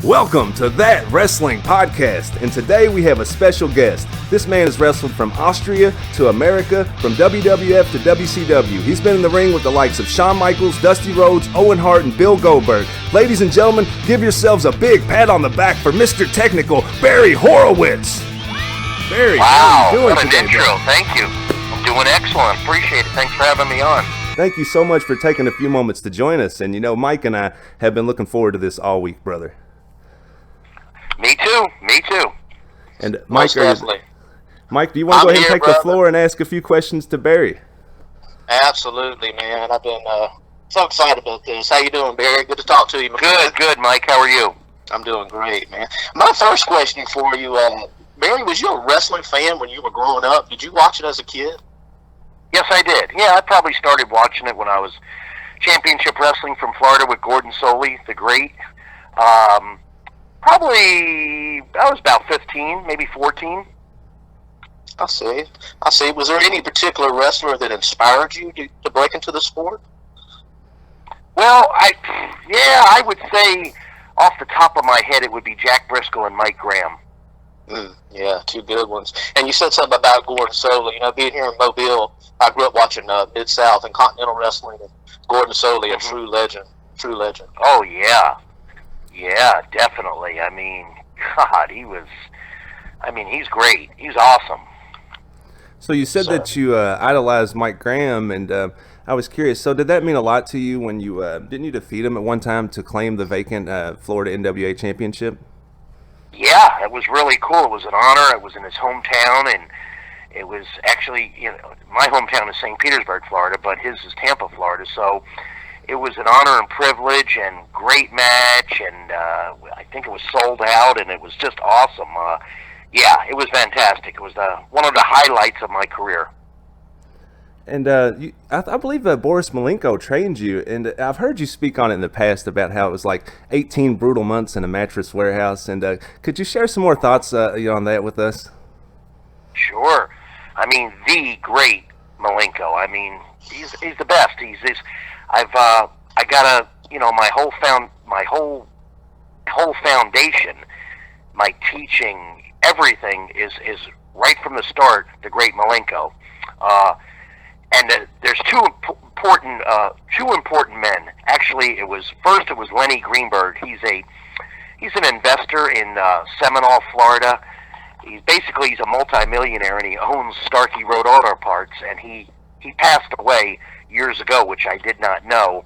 Welcome to That Wrestling Podcast, and today we have a special guest. This man has wrestled from Austria to America, from WWF to WCW. He's been in the ring with the likes of Shawn Michaels, Dusty Rhodes, Owen Hart, and Bill Goldberg. Ladies and gentlemen, give yourselves a big pat on the back for Mr. Technical Barry Horowitz. Barry, how are you doing what an today, intro. bro? Thank you. I'm doing excellent. Appreciate it. Thanks for having me on. Thank you so much for taking a few moments to join us. And you know, Mike and I have been looking forward to this all week, brother. Me too. And Mike, Mike, do you want to I'm go ahead and here, take brother. the floor and ask a few questions to Barry? Absolutely, man. I've been so excited about this. How you doing, Barry? Good to talk to you, my friend. Good, Mike. How are you? I'm doing great, man. My first question for you, Barry, was you a wrestling fan when you were growing up? Did you watch it as a kid? Yes, I did. Yeah, I probably started watching it when I was championship wrestling from Florida with Gordon Soley, the great. Probably, I was about 15, maybe 14. I see. Was there any particular wrestler that inspired you to break into the sport? Well, I would say off the top of my head it would be Jack Briscoe and Mike Graham. Yeah, two good ones. And you said something about Gordon Soley. You know, being here in Mobile, I grew up watching Mid-South and Continental Wrestling, and Gordon Soley, a true legend. Oh, yeah. Yeah, definitely. I mean, God, he's great. He's awesome. So you said that you idolized Mike Graham, and I was curious. So did that mean a lot to you when you didn't you defeat him at one time to claim the vacant Florida NWA championship? Yeah, it was really cool. It was an honor. It was in his hometown, and it was actually, my hometown is St. Petersburg, Florida, but his is Tampa, Florida. So it was an honor and privilege and great match, and I think it was sold out, and it was just awesome. Yeah, it was fantastic. It was one of the highlights of my career. And I believe Boris Malenko trained you, and I've heard you speak on it in the past about how it was like 18 brutal months in a mattress warehouse. And could you share some more thoughts on that with us? Sure. I mean, the great Malenko. I mean, he's the best. I got my whole foundation, my teaching, everything is right from the start. The great Malenko. And there's two important men. Actually, it was Lenny Greenberg. He's an investor in Seminole, Florida. He's a multimillionaire, and he owns Starkey Road Auto Parts. And he passed away years ago, which I did not know.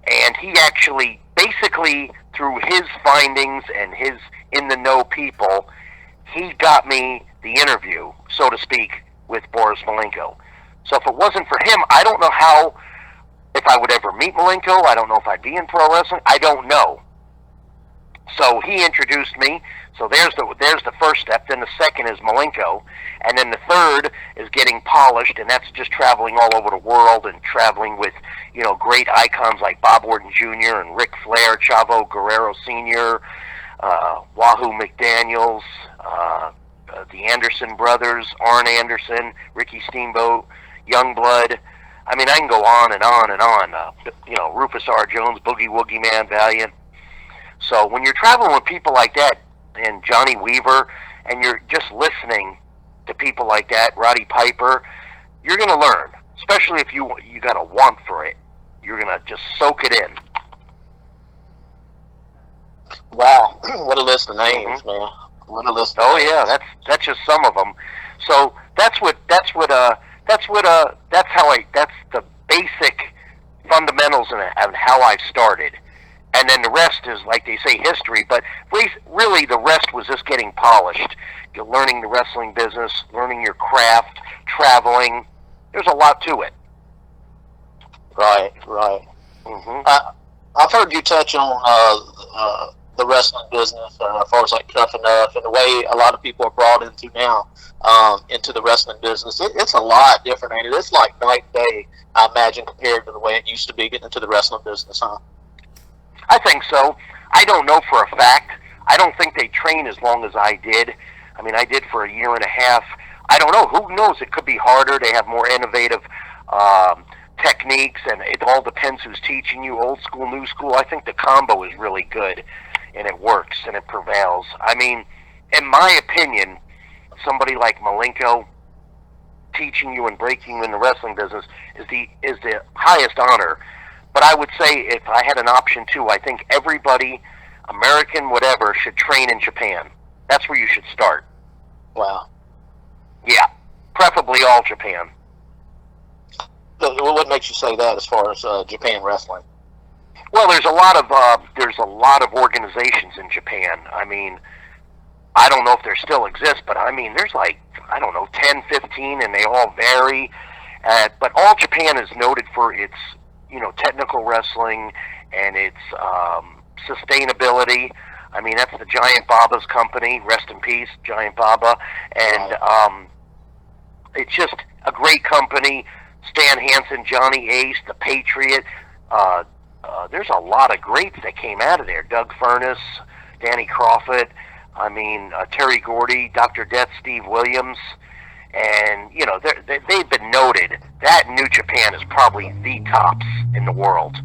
And he actually, basically through his findings and his in the know people, he got me the interview, so to speak, with Boris Malenko. So if it wasn't for him, I don't know if I would ever meet Malenko. I don't know if I'd be in pro wrestling. I don't know. So he introduced me. So there's the first step. Then the second is Malenko. And then the third is getting polished, and that's just traveling all over the world and traveling with, great icons like Bob Orton Jr. and Ric Flair, Chavo Guerrero Sr., Wahoo McDaniels, the Anderson brothers, Arn Anderson, Ricky Steamboat, Youngblood. I mean, I can go on and on and on. Rufus R. Jones, Boogie Woogie Man, Valiant. So when you're traveling with people like that, and Johnny Weaver, and you're just listening to people like that, Roddy Piper, you're going to learn. Especially if you got a want for it. You're going to just soak it in. Wow, what a list of names, man. What a list. Oh yeah, that's just some of them. So that's the basic fundamentals of how I started, and then the rest is, like they say, history. But really, the rest was just getting polished. You're learning the wrestling business, learning your craft, traveling. There's a lot to it. Right. Mm-hmm. I've heard you touch on the wrestling business as far as like Tough Enough and the way a lot of people are brought into now into the wrestling business. It's a lot different, ain't it? It's like night and day, I imagine, compared to the way it used to be getting into the wrestling business, huh? I think so. I don't know for a fact. I don't think they train as long as I did. I mean, I did for a year and a half. I don't know. Who knows? It could be harder. They have more innovative techniques, and it all depends who's teaching you, old school, new school. I think the combo is really good. and it works and it prevails. I mean, in my opinion, somebody like Malenko teaching you and breaking you in the wrestling business is the highest honor. But I would say if I had an option too, I think everybody, American, whatever, should train in Japan. That's where you should start. Wow. Yeah, preferably all Japan. What makes you say that as far as Japan wrestling? Well, there's a lot of organizations in Japan. I mean, I don't know if there still exist, but I mean, there's like, I don't know, 10, 15, and they all vary. But all Japan is noted for its, technical wrestling and its sustainability. I mean, that's the Giant Baba's company. Rest in peace, Giant Baba. And it's just a great company. Stan Hansen, Johnny Ace, The Patriot. There's a lot of greats that came out of there. Doug Furness, Danny Crawford. I mean, Terry Gordy, Dr. Death, Steve Williams. And, they've been noted. That New Japan is probably the tops in the world.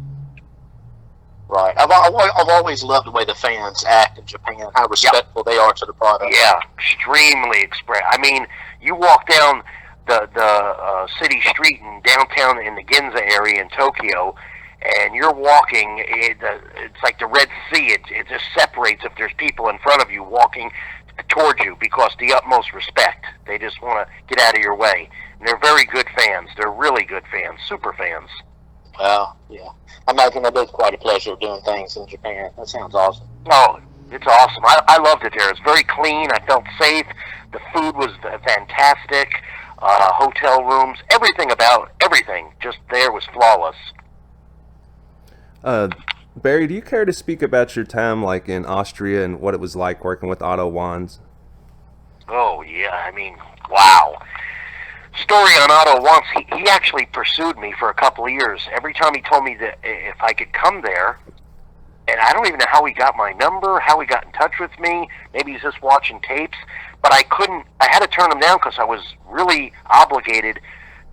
Right. I've always loved the way the fans act in Japan, how respectful they are to the product. Yeah, extremely I mean, you walk down the city street in downtown in the Ginza area in Tokyo, and you're walking, it's like the Red Sea. It just separates if there's people in front of you walking towards you because the utmost respect. They just want to get out of your way. And they're very good fans. They're really good fans, super fans. Well, yeah. I imagine it is quite a pleasure doing things in Japan. That sounds awesome. Oh, it's awesome. I loved it there. It's very clean. I felt safe. The food was fantastic. Hotel rooms, everything just there was flawless. Barry, do you care to speak about your time like in Austria and what it was like working with Otto Wanz? Oh, yeah. I mean, wow. Story on Otto Wanz, he actually pursued me for a couple of years. Every time he told me that if I could come there, and I don't even know how he got my number, how he got in touch with me. Maybe he's just watching tapes. But I had to turn him down because I was really obligated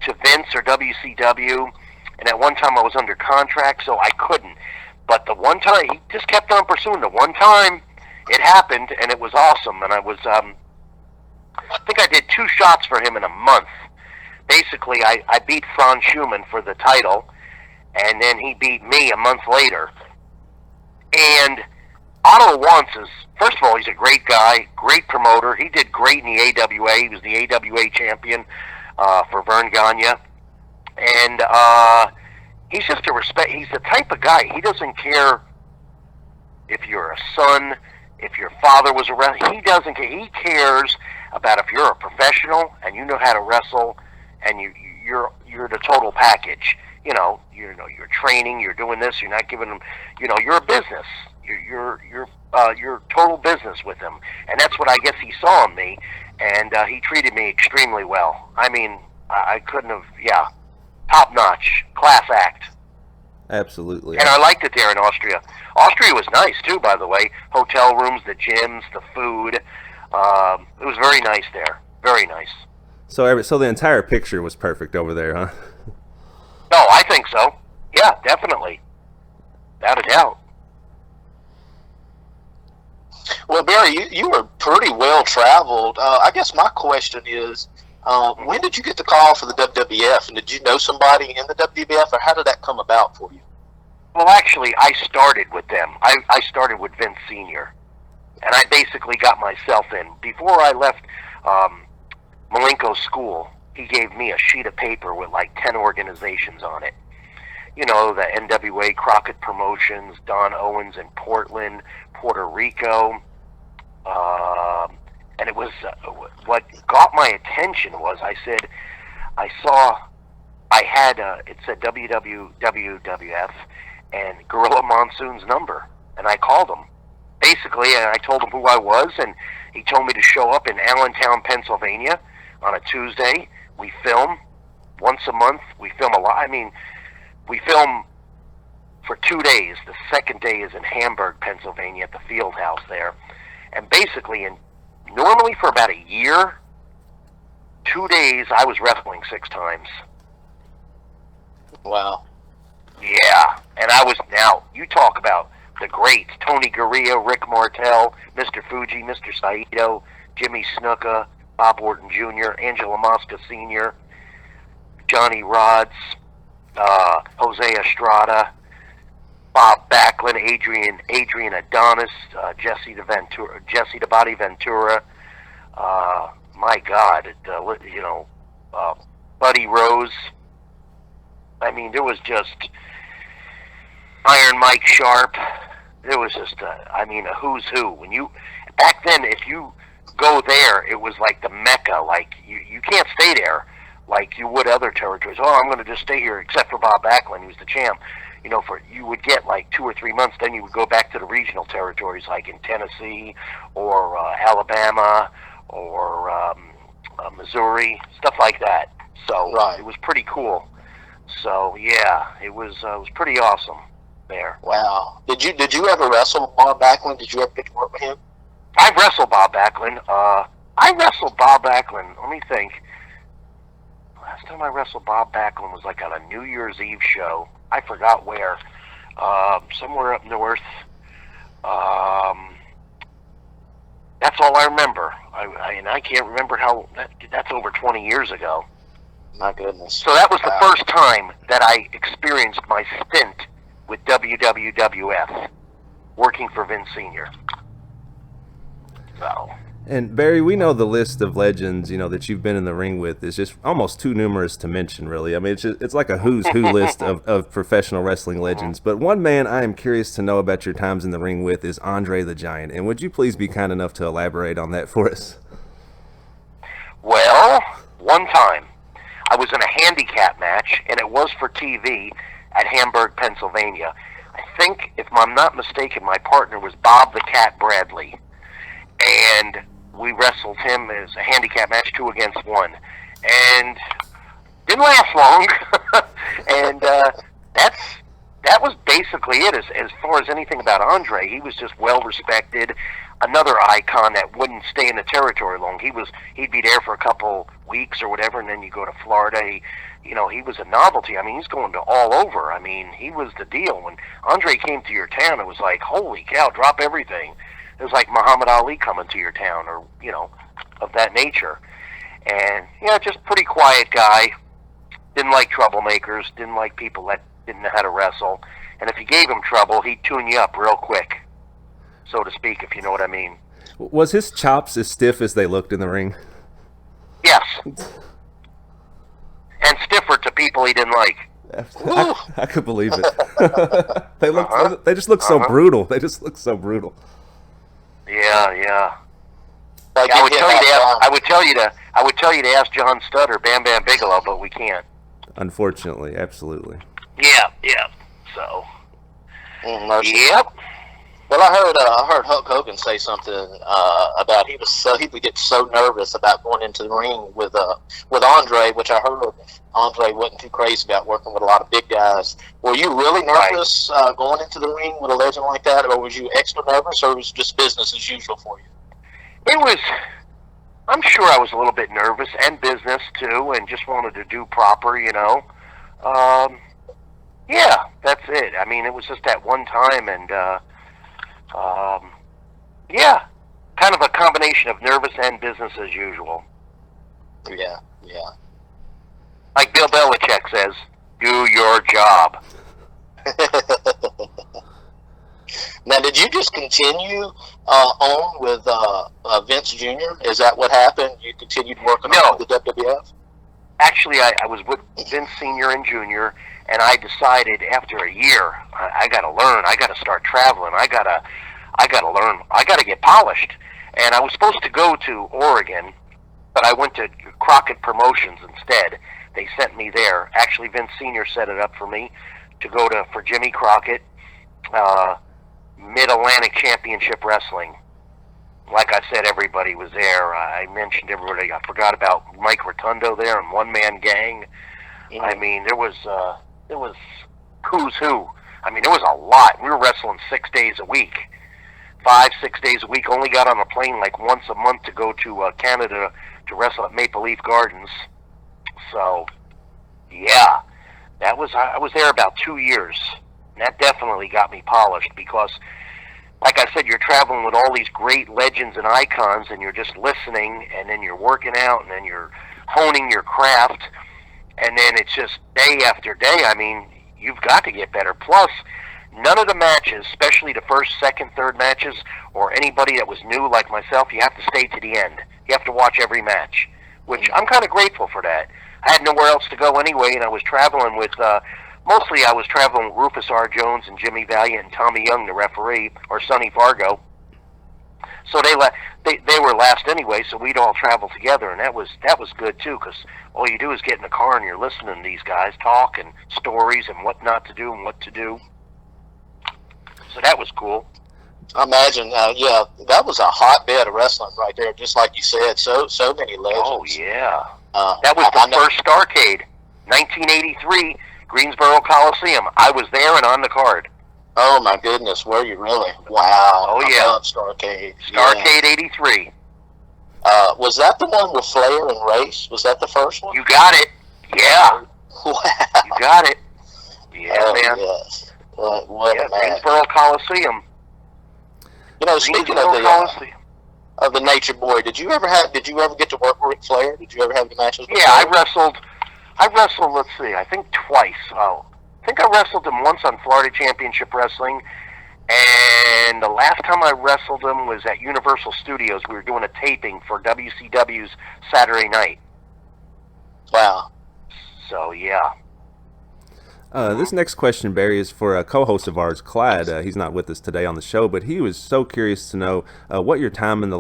to Vince or WCW. And at one time I was under contract, so I couldn't. But the one time, he just kept on pursuing. The one time it happened, and it was awesome. And I was, I think I did 2 shots for him in a month. Basically, I beat Franz Schumann for the title, and then he beat me a month later. And Otto Wanz is, first of all, he's a great guy, great promoter. He did great in the AWA. He was the AWA champion for Vern Gagne. And he's just he's the type of guy, he doesn't care if you're a son, if your father was a wrestler. He doesn't care. He cares about if you're a professional and you know how to wrestle and you're the total package. You're training, you're doing this, you're not giving them, you're a business. You're total business with him. And that's what I guess he saw in me, and he treated me extremely well. I mean, I couldn't have, top notch, class act. Absolutely. And I liked it there in Austria. Austria was nice too, by the way. Hotel rooms, the gyms, the food. It was very nice there. Very nice. So the entire picture was perfect over there, huh? No, I think so. Yeah, definitely. Without a doubt. Well, Barry, you were pretty well traveled. I guess my question is, when did you get the call for the WWF, and did you know somebody in the WWF, or how did that come about for you? Well, actually, I started with them. I started with Vince Sr., and I basically got myself in. Before I left Malenko's school, he gave me a sheet of paper with like 10 organizations on it. The NWA, Crockett Promotions, Don Owens in Portland, Puerto Rico. And it was, what got my attention was, it said WWF and Gorilla Monsoon's number. And I called him. Basically, and I told him who I was, and he told me to show up in Allentown, Pennsylvania on a Tuesday. We film once a month. We film a lot. I mean, we film for 2 days. The second day is in Hamburg, Pennsylvania at the Field House there. And basically, normally for about a year, 2 days, I was wrestling 6 times. Wow. Yeah. And now, you talk about the greats, Tony Gurria, Rick Martel, Mr. Fuji, Mr. Saito, Jimmy Snuka, Bob Orton Jr., Angela Mosca Sr., Johnny Rods, Jose Estrada, Bob Backlund, Adrian Adonis, Jesse the Body Ventura, my God, Buddy Rose. I mean, there was just Iron Mike Sharp. There was just, a who's who. Back then, if you go there, it was like the Mecca. Like, you can't stay there like you would other territories. Oh, I'm going to just stay here, except for Bob Backlund, he was the champ. You would get like 2 or 3 months, then you would go back to the regional territories, like in Tennessee or Alabama or Missouri, stuff like that. So Right. It was pretty cool. So yeah, it was pretty awesome there. Wow. Did you ever wrestle Bob Backlund? Did you ever get to work with him? I wrestled Bob Backlund. Let me think. Last time I wrestled Bob Backlund was like on a New Year's Eve show. I forgot where. Somewhere up north. That's all I remember. I can't remember how. That's over 20 years ago. My goodness. So that was the first time that I experienced my stint with WWF, working for Vince Sr. So. And Barry, we know the list of legends, that you've been in the ring with is just almost too numerous to mention, really. I mean, it's like a who's who list of professional wrestling legends. But one man I am curious to know about your times in the ring with is Andre the Giant. And would you please be kind enough to elaborate on that for us? Well, one time I was in a handicap match, and it was for TV at Hamburg, Pennsylvania. I think, if I'm not mistaken, my partner was Bob the Cat Bradley. And we wrestled him as a handicap match, 2 against 1. And didn't last long. And that was basically it. As far as anything about Andre, he was just well respected. Another icon that wouldn't stay in the territory long. He'd be there for a couple weeks or whatever, and then you go to Florida. He was a novelty. I mean, he's going to all over. I mean, he was the deal. When Andre came to your town, it was like, holy cow, drop everything. It was like Muhammad Ali coming to your town, or, of that nature. And, just pretty quiet guy. Didn't like troublemakers. Didn't like people that didn't know how to wrestle. And if you gave him trouble, he'd tune you up real quick, so to speak, if you know what I mean. Was his chops as stiff as they looked in the ring? Yes. And stiffer to people he didn't like. I could believe it. They just look so brutal. They just look so brutal. Yeah. Like I would tell you to ask John Studd or Bam Bam Bigelow, but we can't. Unfortunately, absolutely. Yeah. So. Yep. Well, I heard Hulk Hogan say something about he would get so nervous about going into the ring with Andre, which I heard Andre wasn't too crazy about working with a lot of big guys. Were you really nervous going into the ring with a legend like that, or was you extra nervous, or was it just business as usual for you? It was. I'm sure I was a little bit nervous, and business too, and just wanted to do proper, Yeah, that's it. I mean, it was just that one time, and kind of a combination of nervous and business as usual. Yeah. Like Bill Belichick says, do your job. Now, did you just continue on with Vince Jr.? Is that what happened? You continued working on the WWF? Actually, I was with Vince Sr. and Jr., and I decided after a year, I got to learn. I got to start traveling. I got to learn. I got to get polished. And I was supposed to go to Oregon, but I went to Crockett Promotions instead. They sent me there. Actually, Vince Sr. set it up for me to go for Jimmy Crockett, Mid-Atlantic Championship Wrestling. Like I said, everybody was there. I mentioned everybody. I forgot about Mike Rotundo there and One Man Gang. Yeah. I mean, there was who's who. I mean, there was a lot. We were wrestling 6 days a week. 5-6 days a week. Only got on a plane like once a month to go to Canada to wrestle at Maple Leaf Gardens. So, yeah, I was there about 2 years. And that definitely got me polished because, like I said, you're traveling with all these great legends and icons, and you're just listening, and then you're working out, and then you're honing your craft, and then it's just day after day. I mean, you've got to get better. Plus, none of the matches, especially the first, second, third matches, or anybody that was new like myself, you have to stay to the end. You have to watch every match, which I'm kind of grateful for that. I had nowhere else to go anyway, and I was traveling with, mostly I was traveling with Rufus R. Jones and Jimmy Valiant and Tommy Young, the referee, or Sonny Fargo. So they were last anyway, so we'd all travel together, and that was good too, because all you do is get in the car and you're listening to these guys talk and stories and what not to do and what to do. So that was cool. I imagine, yeah, that was a hotbed of wrestling right there, just like you said. So many legends. Oh yeah, that was the first Starrcade, 1983, Greensboro Coliseum. I was there and on the card. Oh my goodness, were you really? Wow. Oh yeah. I love Starrcade. Starrcade '83. Was that the one with Flair and Race? Was that the first one? You got it. Yeah. Wow. You got it. Yeah, man. Yes. What a man. Greensboro Coliseum. You know, speaking of the Nature Boy, did you ever get to work with Ric Flair? Did you ever have the matches with Flair? I wrestled, let's see, I think twice. I think I wrestled him once on Florida Championship Wrestling, and the last time I wrestled him was at Universal Studios. We were doing a taping for WCW's Saturday Night. Wow. So, yeah. This next question, Barry, is for a co-host of ours, Clyde. He's not with us today on the show, but he was so curious to know what your time in the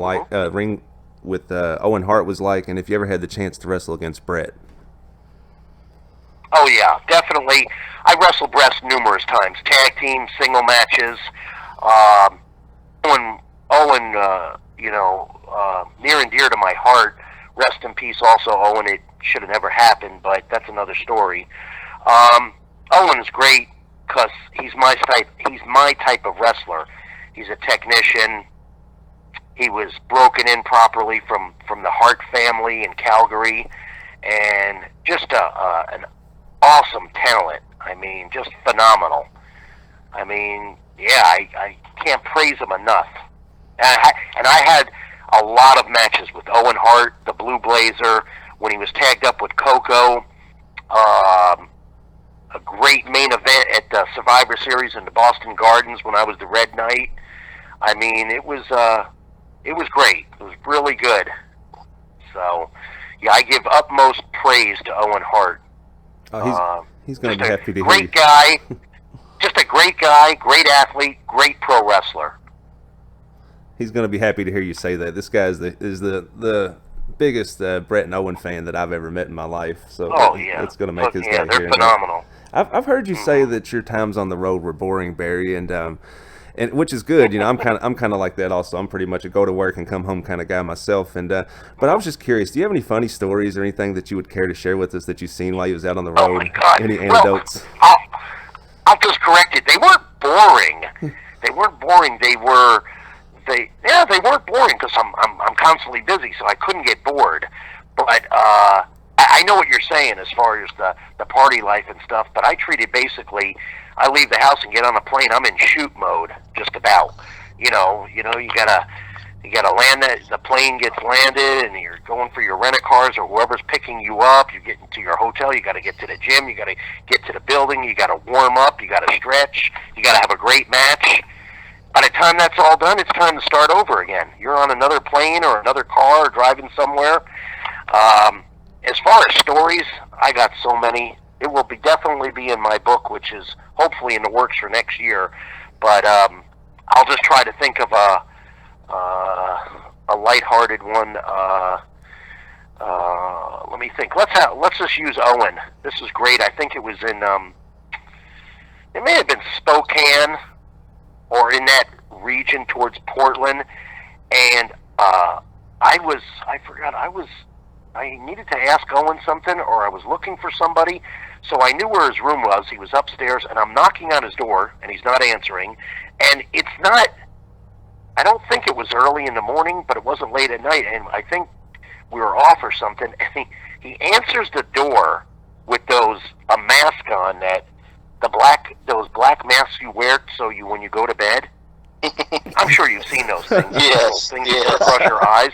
ring with Owen Hart was like, and if you ever had the chance to wrestle against Bret. Oh, yeah, definitely. I wrestled Bret numerous times, tag team, single matches. Owen, near and dear to my heart. Rest in peace also, Owen. It should have never happened, but that's another story. Owen is great because he's my type of wrestler. He's a technician. He was broken in properly from the Hart family in Calgary, and just an awesome talent. I mean, just phenomenal. I mean, yeah, I can't praise him enough. And I had a lot of matches with Owen Hart, the Blue Blazer, when he was tagged up with Coco. A great main event at the Survivor Series in the Boston Gardens when I was the Red Knight. I mean, it was great. It was really good. So, yeah, I give utmost praise to Owen Hart. Oh, he's going to be happy to hear great guy. Just a great guy, great athlete, great pro wrestler. He's going to be happy to hear you say that. This guy is the biggest Bret and Owen fan that I've ever met in my life. So it's going to make his day. Yeah, they're phenomenal. I've heard you say that your times on the road were boring, Barry, and which is good. You know, I'm kind of like that also. I'm pretty much a go to work and come home kind of guy myself. And but I was just curious. Do you have any funny stories or anything that you would care to share with us that you've seen while you was out on the road? Oh my God. Any anecdotes? Well, I'll just correct it. They weren't boring. They weren't boring. They weren't boring because I'm constantly busy, so I couldn't get bored. But I know what you're saying as far as the party life and stuff. But I treat it basically. I leave the house and get on a plane. I'm in shoot mode, just about. You gotta land the plane gets landed, and you're going for your rent-a-cars or whoever's picking you up. You get into your hotel. You got to get to the gym. You got to get to the building. You got to warm up. You got to stretch. You got to have a great match. By the time that's all done, it's time to start over again. You're on another plane or another car or driving somewhere. As far as stories, I got so many. It will definitely be in my book, which is hopefully in the works for next year. But I'll just try to think of a lighthearted one. Let me think. Let's just use Owen. This is great. I think it was in. It may have been Spokane, or in that region towards Portland, and I needed to ask Owen something, or I was looking for somebody, so I knew where his room was. He was upstairs, and I'm knocking on his door, and he's not answering, and it's not, I don't think it was early in the morning, but it wasn't late at night, and I think we were off or something, and he answers the door with a mask on that those black masks you wear so when you go to bed. I'm sure you've seen those things. Yes. Those things that brush your eyes.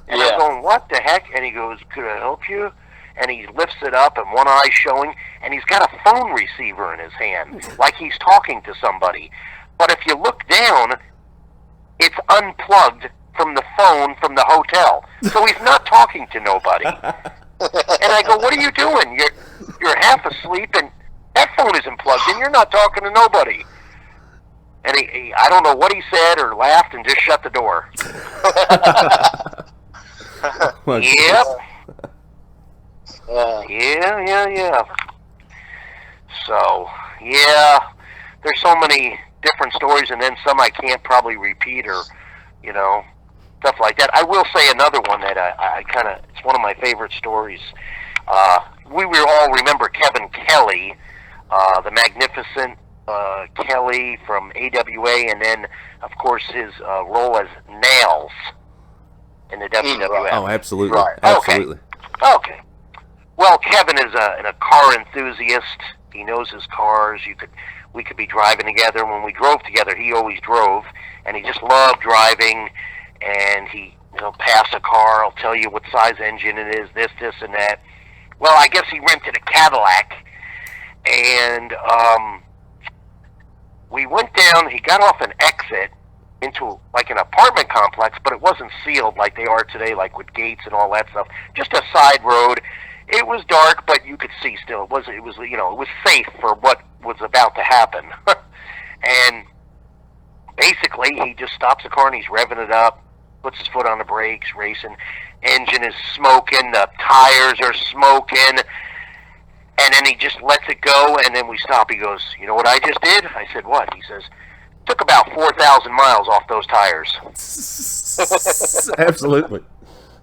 And Yeah. I'm going, what the heck? And he goes, could I help you? And he lifts it up, and one eye's showing, and he's got a phone receiver in his hand, like he's talking to somebody. But if you look down, it's unplugged from the phone from the hotel. So he's not talking to nobody. And I go, what are you doing? You're half asleep, and that phone isn't plugged in. You're not talking to nobody. And he I don't know what he said or laughed and just shut the door. Yep. Yeah. So, yeah, there's so many different stories, and then some I can't probably repeat or, stuff like that. I will say another one that I kind of, it's one of my favorite stories. We will all remember Kevin Kelly, the magnificent Kelly from AWA, and then, of course, his role as Nails in the WWF. Oh, absolutely. Right. Absolutely. Okay. Well, Kevin is a car enthusiast. He knows his cars. We could be driving together. When we drove together, he always drove, and he just loved driving. And he, pass a car. I'll tell you what size engine it is. This, and that. Well, I guess he rented a Cadillac, and we went down. He got off an exit into like an apartment complex, but it wasn't sealed like they are today, like with gates and all that stuff. Just a side road. It was dark, but you could see still. It was it was safe for what was about to happen. And basically, he just stops the car and he's revving it up, puts his foot on the brakes, racing. Engine is smoking, the tires are smoking, and then he just lets it go, and then we stop. He goes, "You know what I just did?" I said, "What?" He says, "Took about 4,000 miles off those tires." Absolutely.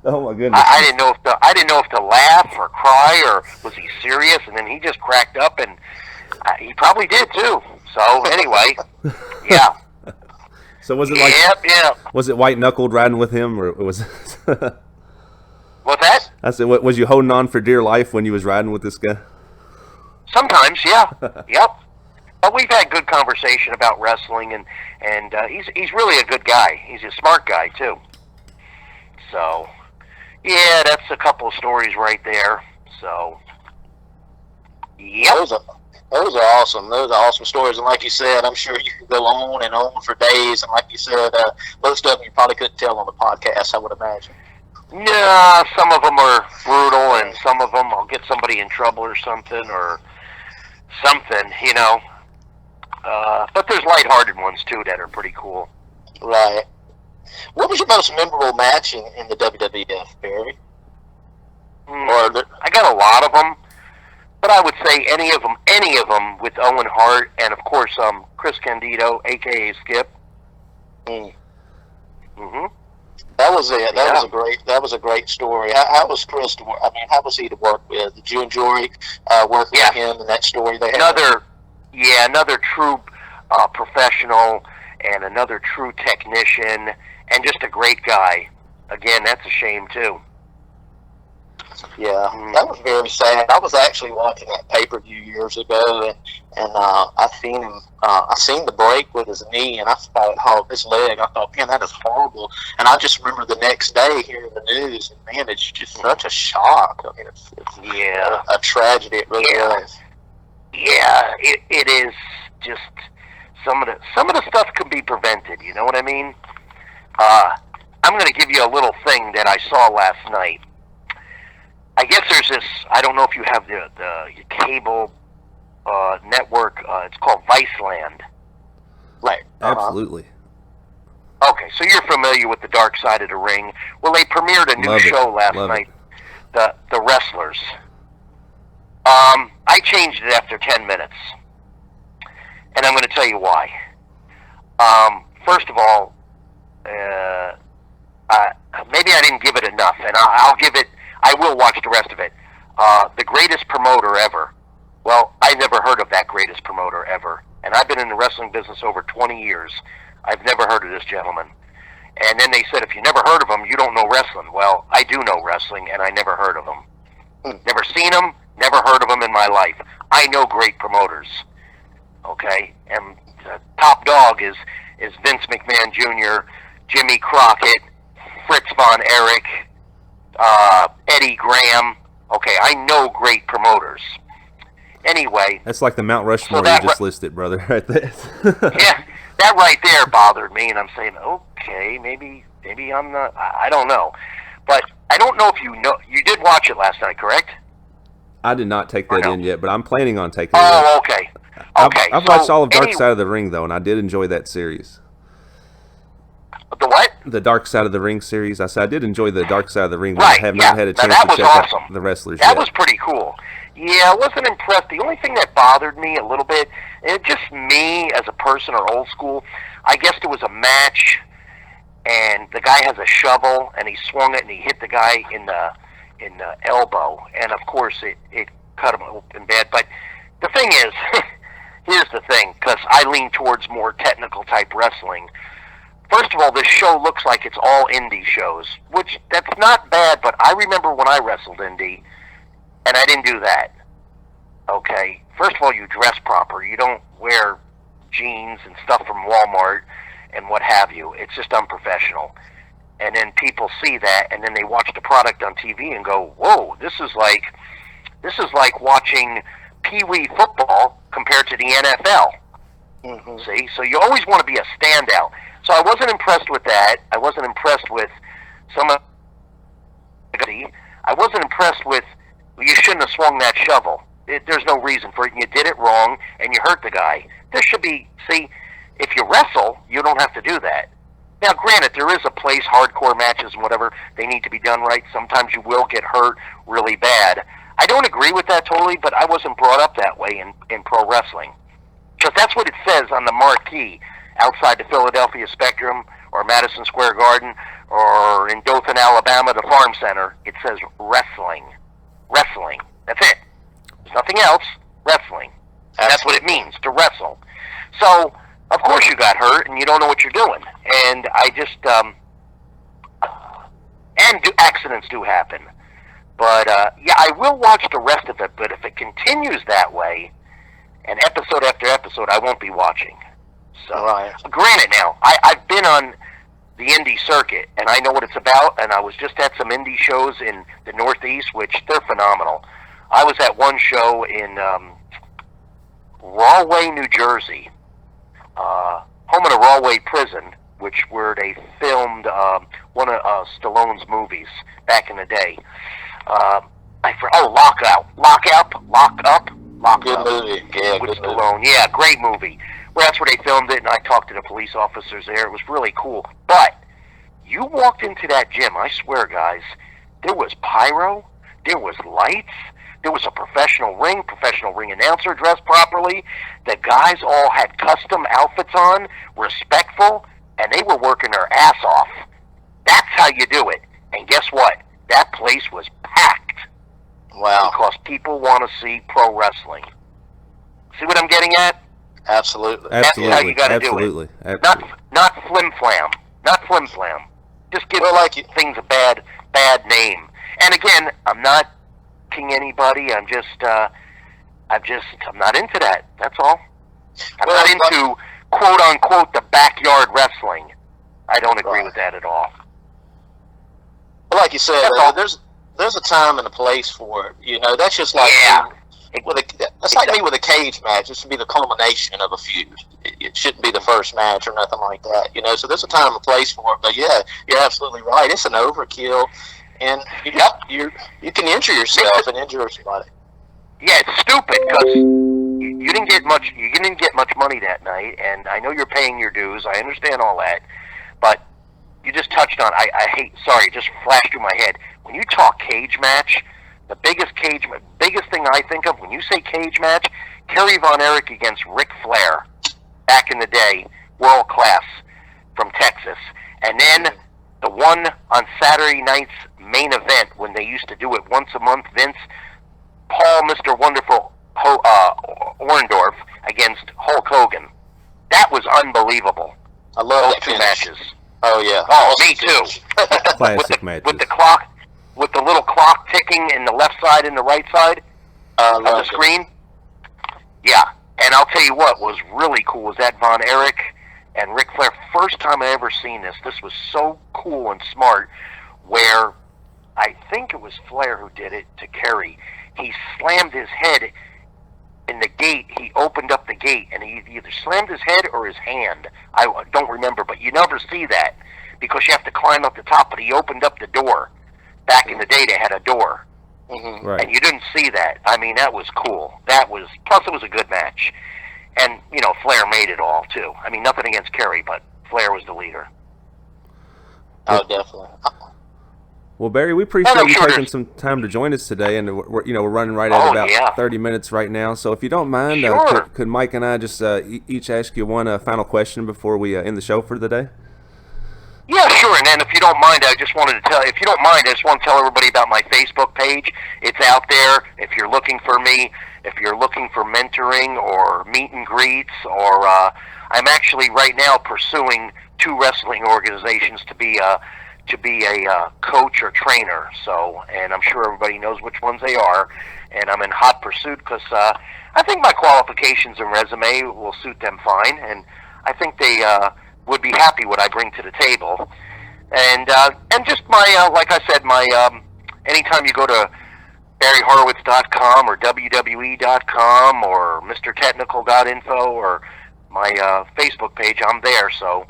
Oh my goodness. I didn't know if to laugh or cry or was he serious, and then he just cracked up, and he probably did too. So anyway, yeah. So was it like? Yep. Was it white knuckled riding with him, or was? What's that? I said, was you holding on for dear life when you was riding with this guy? Sometimes, yeah. Yep. But we've had good conversation about wrestling, and he's really a good guy. He's a smart guy too. So, yeah, that's a couple of stories right there. So, yep. Those are awesome. Those are awesome stories. And like you said, I'm sure you could go on and on for days. And like you said, most of them you probably couldn't tell on the podcast, I would imagine. Nah, some of them are brutal, and some of them I'll get somebody in trouble or something, but there's lighthearted ones, too, that are pretty cool. Right. What was your most memorable match in the WWF, Barry? I got a lot of them, but I would say any of them with Owen Hart and, of course, Chris Candido, a.k.a. Skip. Mm-hmm. That was it. That was a great story. How was Chris to work? I mean, how was he to work with? Did you enjoy working with him in that story they had? Another true professional and another true technician and just a great guy. Again, that's a shame too. Yeah, that was very sad. I was actually watching that pay-per-view years ago, and I seen him. I seen the break with his knee, and I thought, oh, his leg. I thought, man, that is horrible. And I just remember the next day hearing the news, and man, it's just such a shock. I mean, it's a tragedy. It really is. Yeah, it is. Just some of the stuff can be prevented. You know what I mean? I'm going to give you a little thing that I saw last night. I guess there's this, I don't know if you have the cable network, it's called VICELAND. Right. Absolutely. Okay, so you're familiar with the Dark Side of the Ring. Well, they premiered a new show last night, the Wrestlers. I changed it after 10 minutes, and I'm going to tell you why. First of all, maybe I didn't give it enough, and I will watch the rest of it. The greatest promoter ever. Well, I never heard of that greatest promoter ever. And I've been in the wrestling business over 20 years. I've never heard of this gentleman. And then they said, if you never heard of him, you don't know wrestling. Well, I do know wrestling, and I never heard of him. Never seen him, never heard of him in my life. I know great promoters. okay? And the top dog is Vince McMahon Jr., Jimmy Crockett, Fritz von Erich, Eddie Graham. Okay, I know great promoters. Anyway. That's like the Mount Rushmore you just listed, brother, right there. Yeah, that right there bothered me, and I'm saying, okay, maybe I'm not, I don't know. But I don't know if you did watch it last night, correct? I did not take that in yet, but I'm planning on taking it in. Oh, okay. Okay. I've watched all of Dark Side of the Ring, though, and I did enjoy that series. The what? The Dark Side of the Ring series. I said I did enjoy the Dark Side of the Ring, but right, I have not had a chance to check out the Wrestlers yet. That was pretty cool. Yeah, I wasn't impressed. The only thing that bothered me a little bit, and just me as a person or old school, I guess there was a match, and the guy has a shovel, and he swung it, and he hit the guy in the elbow, and of course it cut him open bad. But the thing is, here's the thing, because I lean towards more technical type wrestling. First of all, this show looks like it's all indie shows, which that's not bad, but I remember when I wrestled indie, and I didn't do that. Okay? First of all, you dress proper. You don't wear jeans and stuff from Walmart and what have you. It's just unprofessional. And then people see that, and then they watch the product on TV and go, whoa, this is like watching Pee Wee football compared to the NFL. Mm-hmm. See? So you always want to be a standout. So I wasn't impressed with that. I wasn't impressed with some of the... I wasn't impressed with... You shouldn't have swung that shovel. There's no reason for it. You did it wrong, and you hurt the guy. There should be... See, if you wrestle, you don't have to do that. Now, granted, there is a place, hardcore matches and whatever, they need to be done right. Sometimes you will get hurt really bad. I don't agree with that totally, but I wasn't brought up that way in pro wrestling. Because that's what it says on the marquee outside the Philadelphia Spectrum or Madison Square Garden or in Dothan, Alabama, the Farm Center. It says wrestling. Wrestling. That's it. There's nothing else. Wrestling. And that's what it means, to wrestle. So, of course you got hurt and you don't know what you're doing. And I just, accidents do happen. But, yeah, I will watch the rest of it, but if it continues that way, and episode after episode, I won't be watching. So, granted now, I've been on the indie circuit, and I know what it's about, and I was just at some indie shows in the Northeast, which they're phenomenal. I was at one show in Rahway, New Jersey, home of the Rahway Prison, where they filmed one of Stallone's movies back in the day. Lock Up. Good movie. Yeah, with Stallone. Yeah, great movie. Well, that's where they filmed it, and I talked to the police officers there. It was really cool. But you walked into that gym, I swear, guys, there was pyro, there was lights, there was a professional ring announcer dressed properly. The guys all had custom outfits on, respectful, and they were working their ass off. That's how you do it. And guess what? That place was packed. Wow. Because people want to see pro wrestling. See what I'm getting at? Absolutely. That's how you got to do it. Not flim-flam. Not flim-flam. Just give things a bad name. And again, I'm not king anybody. I'm not into that. That's all. I'm not into quote unquote the backyard wrestling. I don't agree with that at all. Well, like you said, there's a time and a place for it. You know, that's just like that's like me with a cage match. It should be the culmination of a feud. It shouldn't be the first match or nothing like that. You know, so there's a time and a place for it. But yeah, you're absolutely right. It's an overkill, and you can injure yourself and injure somebody. Yeah, it's stupid because you didn't get much. You didn't get much money that night, and I know you're paying your dues. I understand all that, but you just touched on. It just flashed through my head when you talk cage match. The biggest thing I think of when you say cage match, Kerry Von Erich against Ric Flair back in the day, world class from Texas, and then the one on Saturday night's main event when they used to do it once a month. Vince, Paul, Mr. Wonderful Orndorff against Hulk Hogan. That was unbelievable. I love those two matches. Oh yeah. Oh, me too. Classic matches. With the clock. With the little clock ticking in the left side and the right side of the screen. Yeah, and And I'll tell you what was really cool was that Von Erich and Ric Flair, first time I ever seen this. This was so cool and smart, where I think it was Flair who did it to Kerry. He slammed his head in the gate. He opened up the gate, and he either slammed his head or his hand. I don't remember, but you never see that because you have to climb up the top. But he opened up the door. Back in the day, they had a door. Mm-hmm. Right. And you didn't see that. I mean, that was cool. Plus it was a good match. And, Flair made it all, too. I mean, nothing against Kerry, but Flair was the leader. Oh, definitely. Well, Barry, we appreciate you taking some time to join us today, and we're running right at about 30 minutes right now. So if you don't mind, could Mike and I just each ask you one final question before we end the show for the day? Yeah, sure. And then if you don't mind, I just want to tell everybody about my Facebook page. It's out there. If you're looking for me, if you're looking for mentoring or meet and greets, or I'm actually right now pursuing 2 wrestling organizations to be a coach or trainer. So, and I'm sure everybody knows which ones they are. And I'm in hot pursuit because I think my qualifications and resume will suit them fine. And I think they would be happy what I bring to the table, and just my like I said, my anytime you go to BarryHorowitz.com or WWE.com or MrTechnical.info or my Facebook page, I'm there. So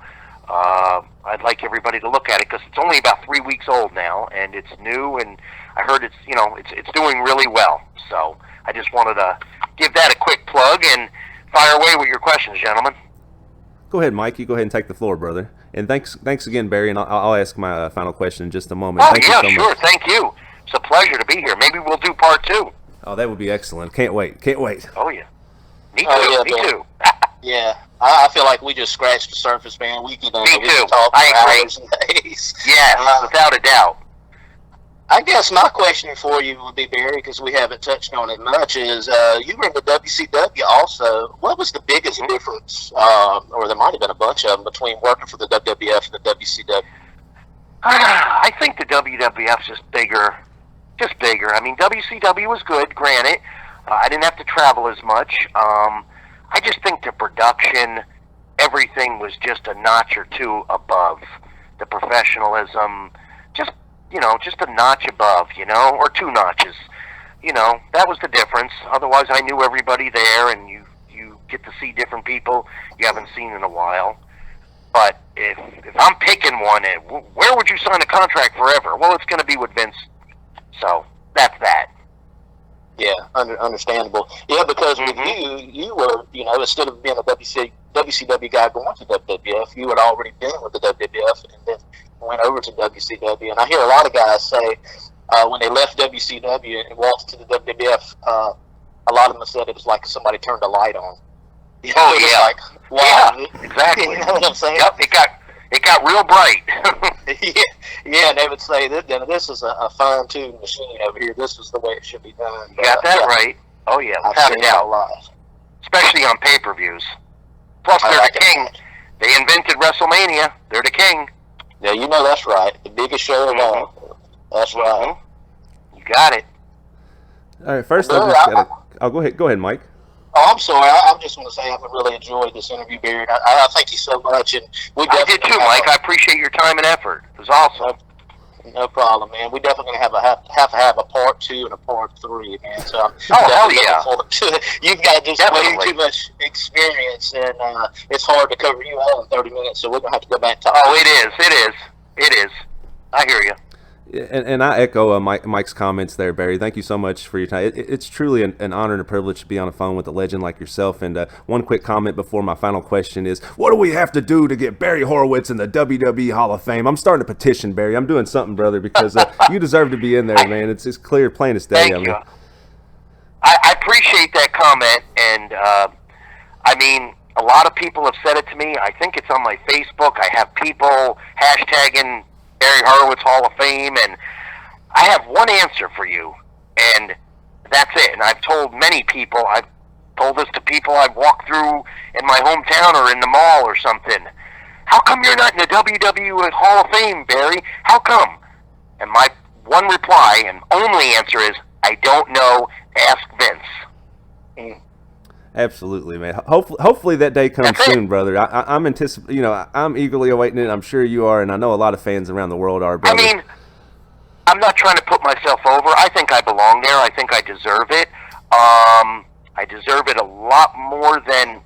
I'd like everybody to look at it because it's only about 3 weeks old now, and it's new, and I heard it's doing really well. So I just wanted to give that a quick plug and fire away with your questions, gentlemen. Go ahead, Mike. You go ahead and take the floor, brother. And thanks again, Barry. And I'll ask my final question in just a moment. Oh, Thank you so sure. much. Thank you. It's a pleasure to be here. Maybe we'll do part 2. Oh, that would be excellent. Can't wait. Oh, yeah. Me too. Oh, yeah, Me too. Yeah, I feel like we just scratched the surface, man. We can, Me we too. can talk I for agree. hours and days. Yes, without a doubt. I guess my question for you would be, Barry, because we haven't touched on it much, is you were in the WCW also. What was the biggest difference, or there might have been a bunch of them, between working for the WWF and the WCW? I think the WWF's just bigger. I mean, WCW was good, granted. I didn't have to travel as much. I just think the production, everything was just a notch or two above. The professionalism, just a notch above, or 2 notches. That was the difference. Otherwise, I knew everybody there, and you get to see different people you haven't seen in a while. But if I'm picking one, where would you sign a contract forever? Well, it's going to be with Vince. So that's that. Yeah, understandable. Yeah, because with you were, instead of being a WCW guy going to WWF, you had already been with the WWF and then went over to WCW. And I hear a lot of guys say when they left WCW and walked to the WWF, a lot of them said it was like somebody turned a light on. Oh, yeah. Like, wow. Yeah, exactly. You know what I'm saying? Yep, it got real bright. Yeah, and they would say, this is a fine-tuned machine over here. This is the way it should be done. You got that right. Oh, yeah, without a doubt. A lot. Especially on pay-per-views. Plus, they're the king. They invented WrestleMania. They're the king. Yeah, that's right. The biggest show of all. That's right. You got it. All right, first go ahead, Mike. Oh, I'm sorry. I just want to say I've really enjoyed this interview, Barry. I thank you so much. And I did too, Mike. I appreciate your time and effort. It was awesome. No problem, man. We're definitely going to have to have a part 2 and a part 3, man. So I'm hell yeah. looking forward to it. You've got just way too much experience, and it's hard to cover you all in 30 minutes. So we're going to have to go back and talk. Oh, it is. I hear you. And I echo Mike's comments there, Barry. Thank you so much for your time. It's truly an honor and a privilege to be on the phone with a legend like yourself. And one quick comment before my final question is, what do we have to do to get Barry Horowitz in the WWE Hall of Fame? I'm starting a petition, Barry. I'm doing something, brother, because you deserve to be in there, man. It's clear, plain as day. Thank you. I appreciate that comment. And, I mean, a lot of people have said it to me. I think it's on my Facebook. I have people hashtagging Barry Horowitz Hall of Fame, and I have one answer for you, and that's it. And I've told many people, I've told this to people I've walked through in my hometown or in the mall or something. How come you're not in the WWE Hall of Fame, Barry? How come? And my one reply and only answer is, I don't know, ask Vince. Absolutely, man. Hopefully that day comes soon, brother. I'm anticipating. I'm eagerly awaiting it. I'm sure you are, and I know a lot of fans around the world are, brother. I mean, I'm not trying to put myself over. I think I belong there. I think I deserve it. I deserve it a lot more than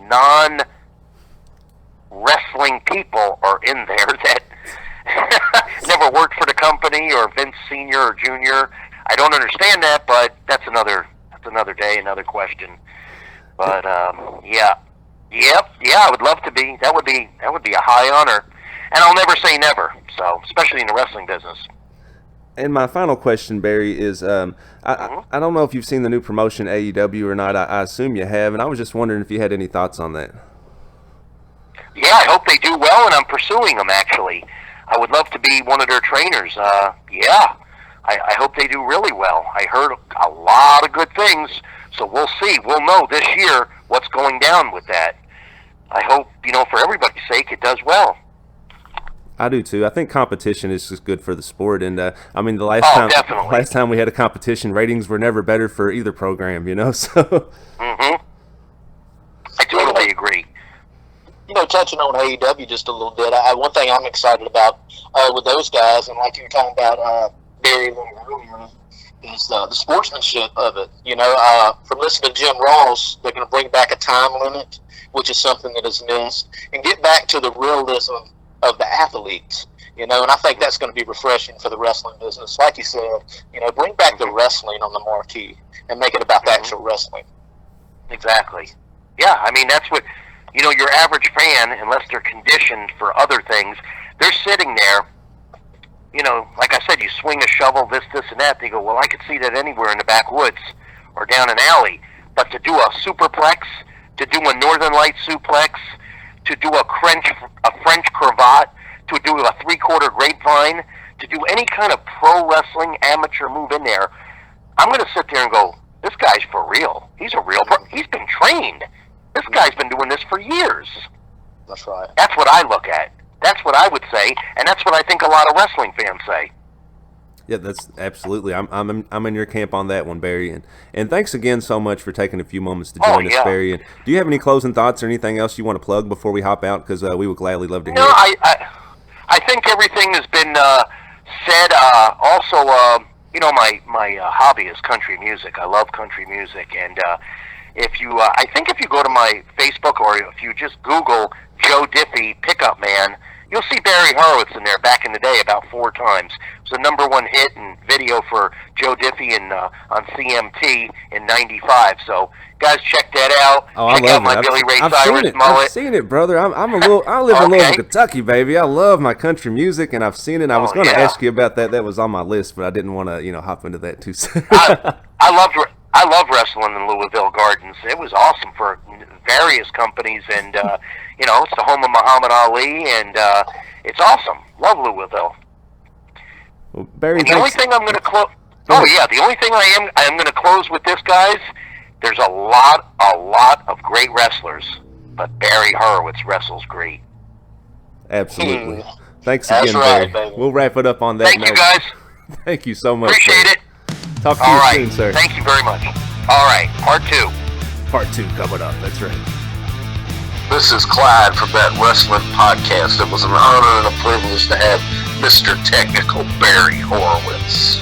non-wrestling people are in there that never worked for the company or Vince Sr. or Jr. I don't understand that, but that's another day, another question. But I would love to be. That would be a high honor, and I'll never say never. So, especially in the wrestling business. And my final question, Barry, is I don't know if you've seen the new promotion AEW or not. I assume you have, and I was just wondering if you had any thoughts on that. Yeah, I hope they do well, and I'm pursuing them, actually. I would love to be one of their trainers. I hope they do really well. I heard a lot of good things, so we'll see. We'll know this year what's going down with that. I hope, for everybody's sake, it does well. I do too. I think competition is just good for the sport, and the last time we had a competition, ratings were never better for either program. So. I totally agree. Touching on AEW just a little bit, one thing I'm excited about with those guys, and like you were talking about Barry a little earlier, is the sportsmanship of it. From listening to Jim Ross, they're going to bring back a time limit, which is something that is missed, and get back to the realism of the athletes, and I think that's going to be refreshing for the wrestling business. Like you said, bring back the wrestling on the marquee and make it about the actual wrestling. Exactly. Yeah, I mean, that's what, your average fan, unless they're conditioned for other things, they're sitting there, like I said, you swing a shovel, this, and that, they go, well, I could see that anywhere in the backwoods or down an alley, but to do a superplex, to do a Northern Light suplex, to do a French cravat, to do a three-quarter grapevine, to do any kind of pro wrestling amateur move in there, I'm going to sit there and go, this guy's for real. He's a real he's been trained. This guy's been doing this for years. That's right. That's what I look at. That's what I would say, and that's what I think a lot of wrestling fans say. Yeah, that's absolutely. I'm in your camp on that one, Barry. And thanks again so much for taking a few moments to join us, Barry. And do you have any closing thoughts or anything else you want to plug before we hop out? Because we would gladly love to hear it. I think everything has been said. Also, my hobby is country music. I love country music, and if you go to my Facebook or if you just Google Joe Diffie Pickup Man, you'll see Barry Horowitz in there back in the day about 4 times. It was a #1 hit and video for Joe Diffie on CMT in '95. So, guys, check that out. Check out my Billy Ray Cyrus mullet. I've seen it, brother. I live in Louisville, Kentucky, baby. I love my country music, and I've seen it. I was going to ask you about that. That was on my list, but I didn't want to, hop into that too soon. I love wrestling in Louisville Gardens. It was awesome for various companies, and it's the home of Muhammad Ali, and it's awesome. Love Louisville. Well, Barry, the only thing I'm going to close. Oh yeah, the only thing I am going to close with this, guys. There's a lot of great wrestlers, but Barry Horowitz wrestles great. Absolutely. Thanks again, Barry. Baby. We'll wrap it up on that. Thank you, guys. Thank you so much. Appreciate it. Talk to you soon, sir. Thank you very much. All right, part 2. Part 2 coming up. That's right. This is Clyde from That Wrestling Podcast. It was an honor and a privilege to have Mr. Technical Barry Horowitz.